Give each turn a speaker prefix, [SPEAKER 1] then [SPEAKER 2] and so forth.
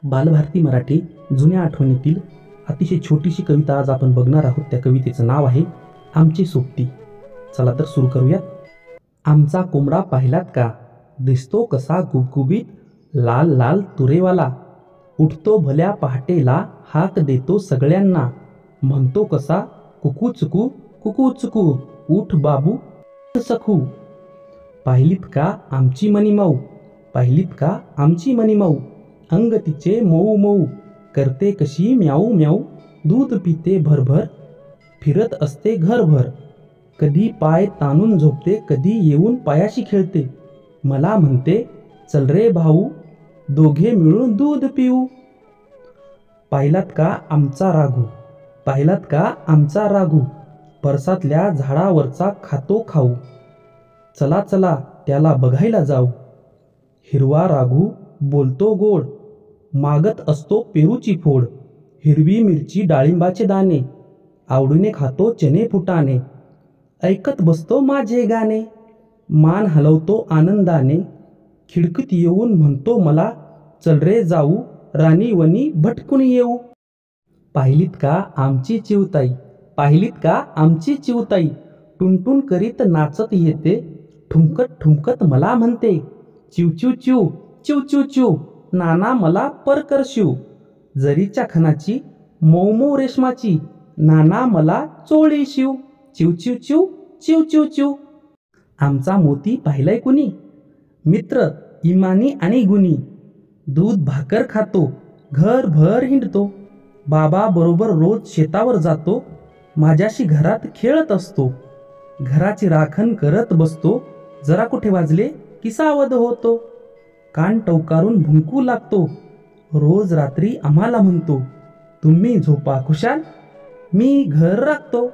[SPEAKER 1] बालभारती मराठी जुन्या आठवणीतील अतिशय छोटीशी कविता आज आपण बघणार आहोत। त्या कवितेचं नाव आहे आमची सोबती। चला तर सुरू करूयात। आमचा कोंबडा पाहिलात का, दिसतो कसा गुबगुबीत, लाल लाल तुरेवाला। उठतो भल्या पहाटेला, हाक देतो सगळ्यांना, म्हणतो कसा कुकू चुकू कुकू चुकू, उठ बाबू सखू। पाहिलीत का आमची मनीमाऊ, पाहिलीत का आमची मनीमाऊ, अंग तिचे मऊ मऊ, करते कशी म्याऊ म्याऊ। दूध पिते भरभर, फिरत असते घरभर, कधी पाय ताणून झोपते, कधी येऊन पायाशी खेळते। मला म्हणते चल रे भाऊ, दोघे मिळून दूध पिऊ। पाहिलात का आमचा राघू, पाहिलात का आमचा राघू, परसातल्या झाडावरचा खातो खाऊ। चला चला त्याला बघायला जाऊ, हिरवा राघू बोलतो गोड, मागत असतो पेरूची फोड। हिरवी मिरची डाळिंबाचे दाणे, आवडीने खातो चणे फुटाणे। ऐकत बसतो माझे गाणे, मान हलवतो आनंदाने। खिडकीत येऊन म्हणतो मला, चल रे जाऊ राणी वनी भटकून येऊ। पाहिलीत का आमची चिवताई, पाहिलीत का आमची चिवताई, टुनटुन करीत नाचत येते, ठुमकत ठुमकत मला म्हणते चिव चिव चिव चिव चिव चिव, नाना मला पर कर शिव। जरीच्या खणाची मऊ मऊ रेशमाची, नाना मला चोळी शिव, चिव चिव चिव चिव चिव चिव। आमचा मोती पाहिलाय कुणी, मित्र इमानी आणि गुणी, दूध भाकर खातो, घरभर हिंडतो। बाबा बरोबर रोज शेतावर जातो, माझ्याशी घरात खेळत असतो। घराची राखण करत बसतो, जरा कुठे वाजले की सावध होतो। कान टवकारून भुंकू लागतो, रोज रात्री आम्हाला म्हणतो, तुम्ही झोपा खुशाल, मी घर राखतो।